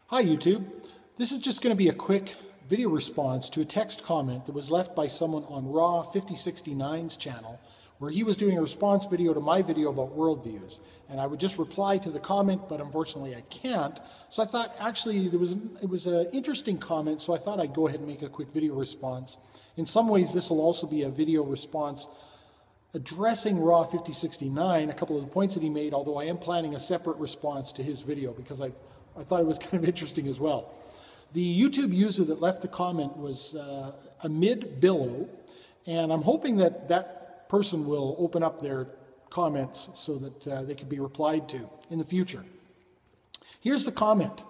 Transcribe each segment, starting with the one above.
Hi YouTube. This is just going to be a quick video response to a text comment that was left by someone on raw5069's channel where he was doing a response video to my video about worldviews. And I would just reply to the comment, but unfortunately I can't. So I thought actually it was an interesting comment, so I thought I'd go ahead and make a quick video response. In some ways this will also be a video response addressing raw5069, a couple of the points that he made, although I am planning a separate response to his video because I thought it was kind of interesting as well. The YouTube user that left the comment was Amid Billow, and I'm hoping that that person will open up their comments so that they can be replied to in the future. Here's the comment.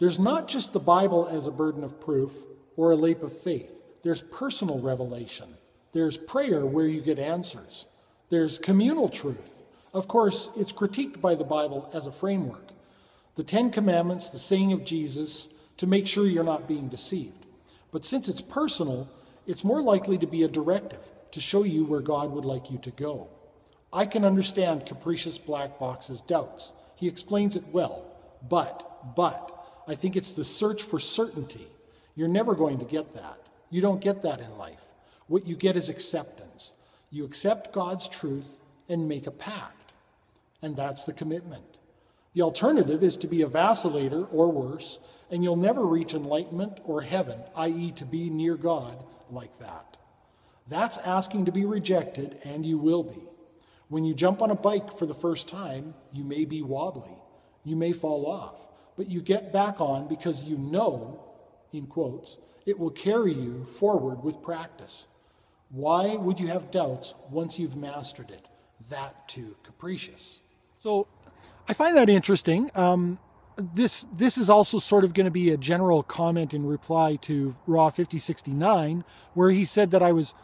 There's not just the Bible as a burden of proof or a leap of faith. There's personal revelation. There's prayer where you get answers. There's communal truth. Of course, it's critiqued by the Bible as a framework. The Ten Commandments, the saying of Jesus, to make sure you're not being deceived. But since it's personal, it's more likely to be a directive to show you where God would like you to go. I can understand Capricious Black Box's doubts. He explains it well. But, I think it's the search for certainty. You're never going to get that. You don't get that in life. What you get is acceptance. You accept God's truth and make a pact. And that's the commitment. The alternative is to be a vacillator or worse, and you'll never reach enlightenment or heaven, i.e. to be near God like that. That's asking to be rejected, and you will be. When you jump on a bike for the first time, you may be wobbly. You may fall off, but you get back on because you know, in quotes, it will carry you forward with practice. Why would you have doubts once you've mastered it? That too capricious. So I find that interesting. This is also sort of going to be a general comment in reply to raw5069, where he said that I was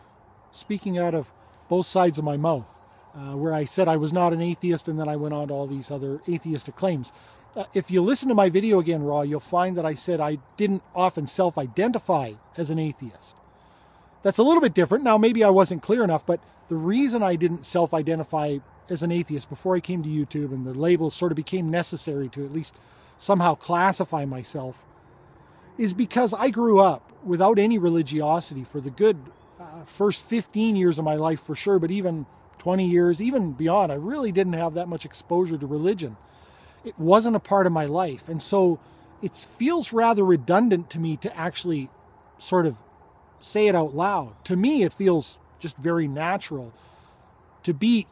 speaking out of both sides of my mouth, where I said I was not an atheist, and then I went on to all these other atheistic claims. If you listen to my video again, Raw, you'll find that I said I didn't often self-identify as an atheist. That's a little bit different. Now, maybe I wasn't clear enough, but the reason I didn't self-identify as an atheist before I came to YouTube and the label sort of became necessary to at least somehow classify myself is because I grew up without any religiosity for the good first 15 years of my life for sure, but even 20 years, even beyond, I really didn't have that much exposure to religion. It wasn't a part of my life. And so it feels rather redundant to me to actually sort of say it out loud. To me, it feels just very natural to be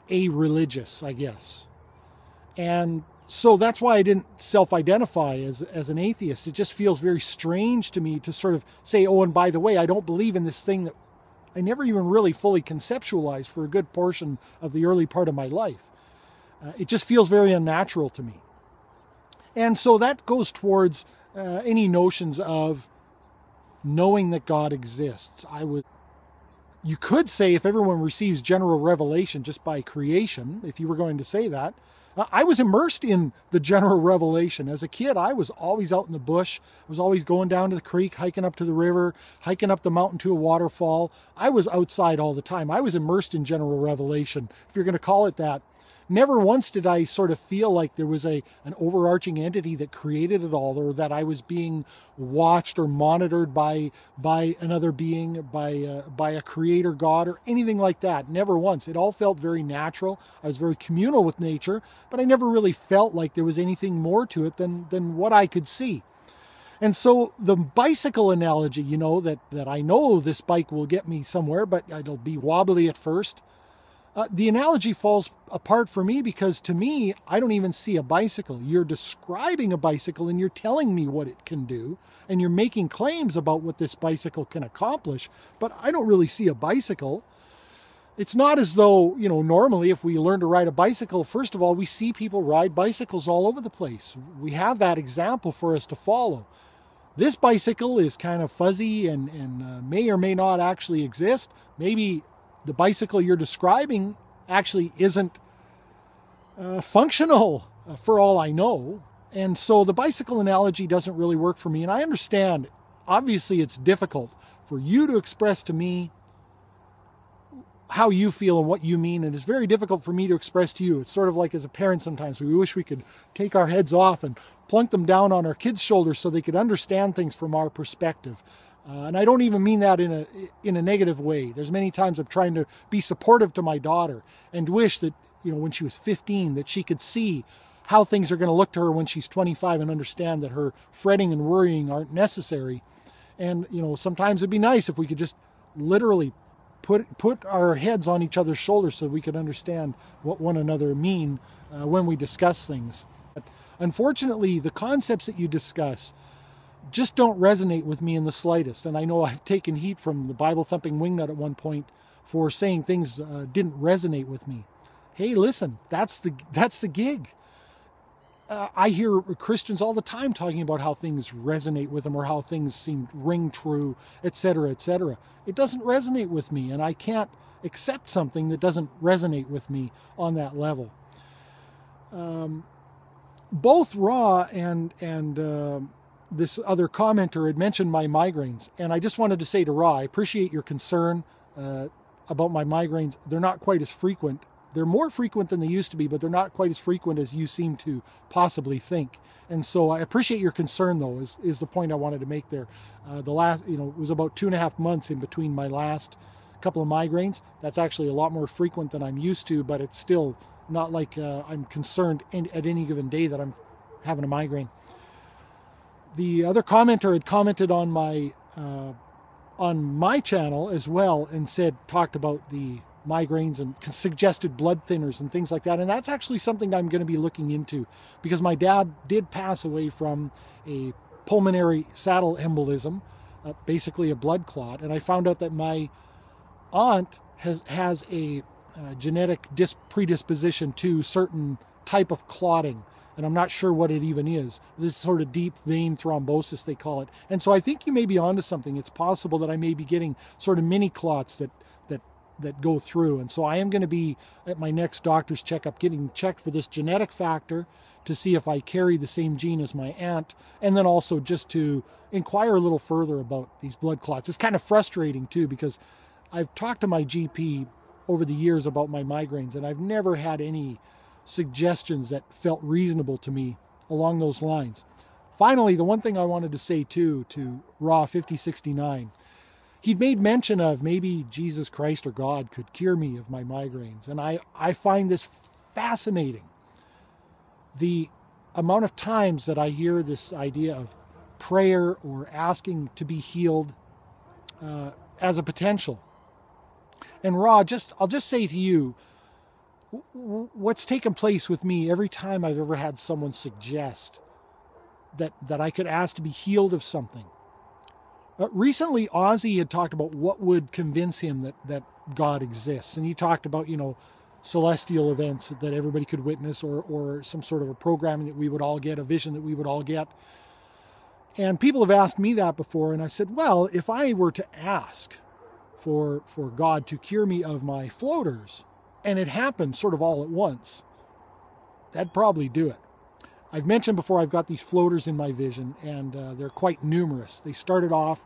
a-religious, I guess. And so that's why I didn't self-identify as an atheist. It just feels very strange to me to sort of say, oh, and by the way, I don't believe in this thing that I never even really fully conceptualized for a good portion of the early part of my life. It just feels very unnatural to me. And so that goes towards any notions of knowing that God exists. You could say if everyone receives general revelation just by creation, if you were going to say that, I was immersed in the general revelation. As a kid, I was always out in the bush. I was always going down to the creek, hiking up to the river, hiking up the mountain to a waterfall. I was outside all the time. I was immersed in general revelation, if you're going to call it that. Never once did I sort of feel like there was an overarching entity that created it all, or that I was being watched or monitored by another being, by a creator God, or anything like that. Never once. It all felt very natural. I was very communal with nature, but I never really felt like there was anything more to it than what I could see. And so the bicycle analogy, you know, that I know this bike will get me somewhere, but it'll be wobbly at first. The analogy falls apart for me because to me, I don't even see a bicycle. You're describing a bicycle and you're telling me what it can do, and you're making claims about what this bicycle can accomplish, but I don't really see a bicycle. It's not as though, you know, normally if we learn to ride a bicycle, first of all, we see people ride bicycles all over the place. We have that example for us to follow. This bicycle is kind of fuzzy and may or may not actually exist. Maybe the bicycle you're describing actually isn't functional for all I know. And so the bicycle analogy doesn't really work for me. And I understand, obviously it's difficult for you to express to me how you feel and what you mean, and it's very difficult for me to express to you. It's sort of like as a parent sometimes we wish we could take our heads off and plunk them down on our kids' shoulders so they could understand things from our perspective. And I don't even mean that in a negative way. There's many times I'm trying to be supportive to my daughter and wish that, when she was 15, that she could see how things are going to look to her when she's 25 and understand that her fretting and worrying aren't necessary. And, sometimes it'd be nice if we could just literally put our heads on each other's shoulders so we could understand what one another mean when we discuss things. But unfortunately, the concepts that you discuss just don't resonate with me in the slightest. And I know I've taken heat from the Bible-thumping wingnut at one point for saying things didn't resonate with me. Hey, listen, that's the gig. I hear Christians all the time talking about how things resonate with them or how things ring true, etc., etc. It doesn't resonate with me, and I can't accept something that doesn't resonate with me on that level. Both Raw and this other commenter had mentioned my migraines, and I just wanted to say to Raw, I appreciate your concern about my migraines. They're not quite as frequent. They're more frequent than they used to be, but they're not quite as frequent as you seem to possibly think. And so I appreciate your concern, though, is the point I wanted to make there. It was about 2.5 months in between my last couple of migraines. That's actually a lot more frequent than I'm used to, but it's still not like I'm concerned at any given day that I'm having a migraine. The other commenter had commented on my channel as well and talked about the migraines and suggested blood thinners and things like that. And that's actually something I'm going to be looking into, because my dad did pass away from a pulmonary saddle embolism, basically a blood clot. And I found out that my aunt has a genetic predisposition to certain type of clotting. And I'm not sure what it even is. This sort of deep vein thrombosis, they call it. And so I think you may be onto something. It's possible that I may be getting sort of mini clots that go through. And so I am going to be at my next doctor's checkup getting checked for this genetic factor to see if I carry the same gene as my aunt, and then also just to inquire a little further about these blood clots. It's kind of frustrating too, because I've talked to my GP over the years about my migraines, and I've never had any suggestions that felt reasonable to me along those lines. Finally, the one thing I wanted to say too to raw5069, he'd made mention of maybe Jesus Christ or God could cure me of my migraines. And I find this fascinating. The amount of times that I hear this idea of prayer or asking to be healed as a potential. And Raw, I'll just say to you, what's taken place with me every time I've ever had someone suggest that I could ask to be healed of something. Recently, Ozzy had talked about what would convince him that God exists. And he talked about, celestial events that everybody could witness, or some sort of a programming that we would all get, a vision that we would all get. And people have asked me that before, and I said, well, if I were to ask for God to cure me of my floaters, and it happened sort of all at once, that'd probably do it. I've mentioned before I've got these floaters in my vision, and they're quite numerous. They started off,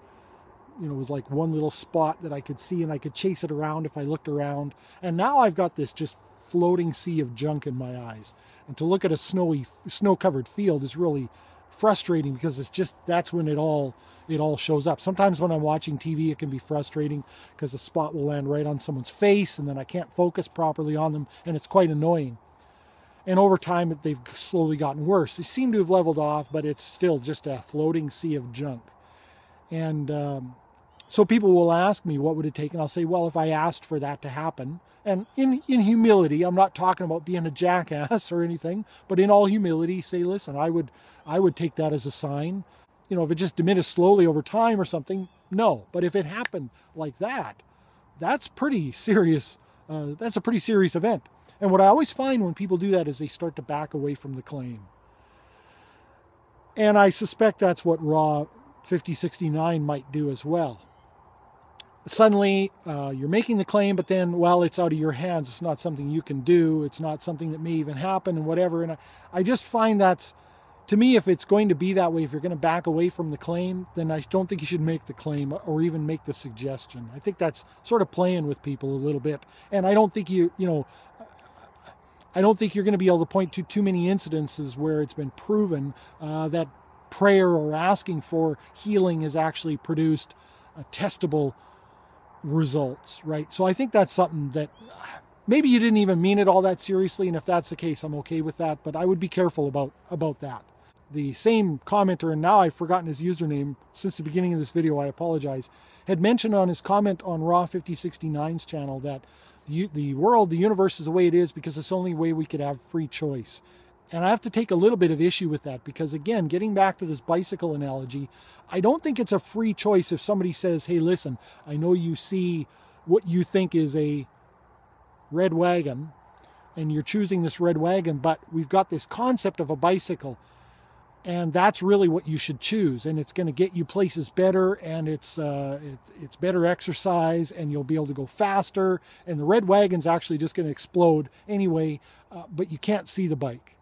it was like one little spot that I could see, and I could chase it around if I looked around. And now I've got this just floating sea of junk in my eyes. And to look at a snow-covered field is really frustrating, because that's when it all shows up. Sometimes when I'm watching TV, it can be frustrating because the spot will land right on someone's face, and then I can't focus properly on them, and it's quite annoying. And over time, they've slowly gotten worse. They seem to have leveled off, but it's still just a floating sea of junk. And so people will ask me, what would it take? And I'll say, well, if I asked for that to happen, and in humility, I'm not talking about being a jackass or anything, but in all humility, say, listen, I would take that as a sign. If it just diminished slowly over time or something, no. But if it happened like that, that's pretty serious. That's a pretty serious event. And what I always find when people do that is they start to back away from the claim. And I suspect that's what raw5069 might do as well. Suddenly, you're making the claim, but then, well, it's out of your hands. It's not something you can do. It's not something that may even happen and whatever. And I just find that's to me, if it's going to be that way, if you're going to back away from the claim, then I don't think you should make the claim or even make the suggestion. I think that's sort of playing with people a little bit. And I don't think I don't think you're going to be able to point to too many incidences where it's been proven that prayer or asking for healing has actually produced testable results, right? So I think that's something that maybe you didn't even mean it all that seriously, and if that's the case, I'm okay with that, but I would be careful about that. The same commenter, and now I've forgotten his username since the beginning of this video, I apologize, had mentioned on his comment on raw5069's channel that the world, the universe is the way it is because it's the only way we could have free choice. And I have to take a little bit of issue with that because, again, getting back to this bicycle analogy, I don't think it's a free choice if somebody says, hey, listen, I know you see what you think is a red wagon and you're choosing this red wagon, but we've got this concept of a bicycle and that's really what you should choose, and it's going to get you places better, and it's better exercise, and you'll be able to go faster, and the red wagon's actually just going to explode anyway, but you can't see the bike.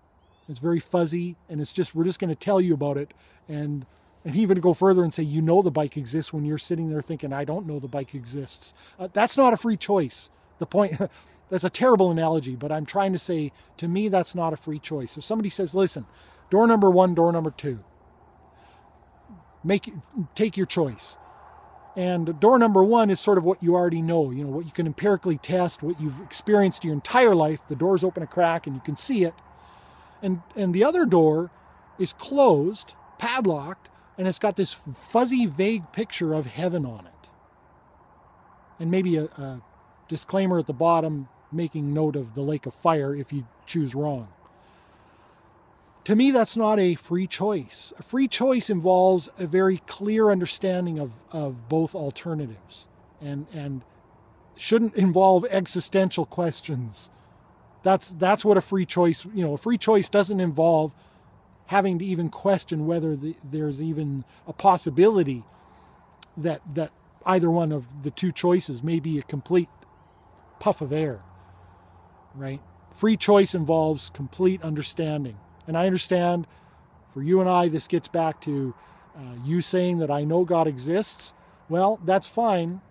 It's very fuzzy, and we're just going to tell you about it, and even go further and say, you know the bike exists when you're sitting there thinking, I don't know the bike exists. That's not a free choice. The point, that's a terrible analogy, but I'm trying to say, to me, that's not a free choice. If somebody says, listen, door number 1, door number 2, take your choice. And door number 1 is sort of what you already know, what you can empirically test, what you've experienced your entire life. The doors open a crack and you can see it. And the other door is closed, padlocked, and it's got this fuzzy, vague picture of heaven on it. And maybe a disclaimer at the bottom making note of the lake of fire if you choose wrong. To me, that's not a free choice. A free choice involves a very clear understanding of both alternatives and shouldn't involve existential questions. That's what a free choice, a free choice doesn't involve having to even question whether there's even a possibility that either one of the two choices may be a complete puff of air, right? Free choice involves complete understanding. And I understand for you and I, this gets back to you saying that I know God exists. Well, that's fine.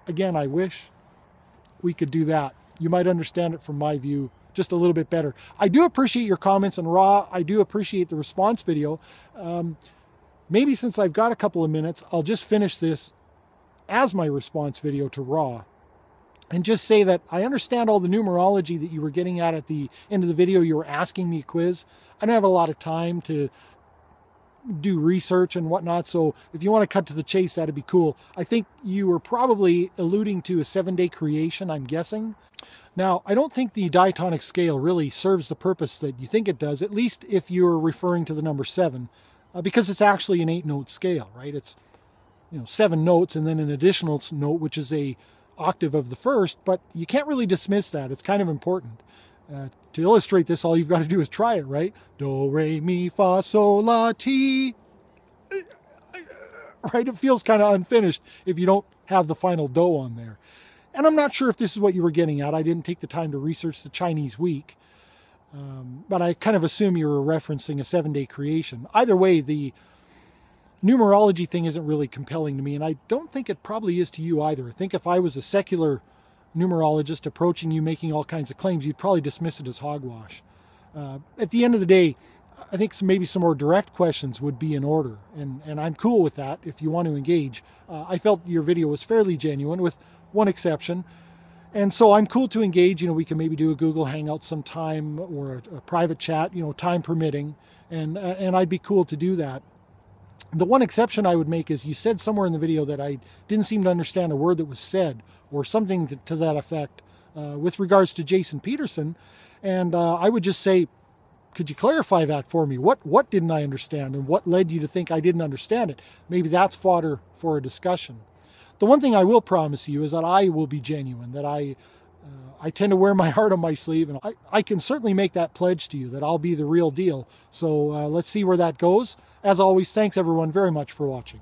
Again, I wish we could do that. You might understand it from my view just a little bit better. I do appreciate your comments on Raw. I do appreciate the response video. Maybe since I've got a couple of minutes, I'll just finish this as my response video to Raw. And just say that I understand all the numerology that you were getting at the end of the video. You were asking me a quiz. I don't have a lot of time to do research and whatnot, so if you want to cut to the chase, that'd be cool. I think you were probably alluding to a 7-day creation, I'm guessing. Now, I don't think the diatonic scale really serves the purpose that you think it does, at least if you're referring to the number 7, because it's actually an 8-note scale, right? It's 7 notes and then an additional note, which is a octave of the first, but you can't really dismiss that. It's kind of important. To illustrate this, all you've got to do is try it, right? Do, re, mi, fa, sol, la, ti. Right? It feels kind of unfinished if you don't have the final do on there. And I'm not sure if this is what you were getting at. I didn't take the time to research the Chinese week, but I kind of assume you were referencing a 7-day creation. Either way, the numerology thing isn't really compelling to me, and I don't think it probably is to you either. I think if I was a secular numerologist approaching you making all kinds of claims, you'd probably dismiss it as hogwash. At the end of the day, I think maybe some more direct questions would be in order, and I'm cool with that if you want to engage. I felt your video was fairly genuine with one exception, and so I'm cool to engage. We can maybe do a Google Hangout sometime or a private chat, time permitting, and I'd be cool to do that. The one exception I would make is you said somewhere in the video that I didn't seem to understand a word that was said or something to that effect with regards to Jason Peterson. And I would just say, could you clarify that for me? What didn't I understand and what led you to think I didn't understand it? Maybe that's fodder for a discussion. The one thing I will promise you is that I will be genuine, that I tend to wear my heart on my sleeve, and I can certainly make that pledge to you that I'll be the real deal. So let's see where that goes. As always, thanks everyone very much for watching.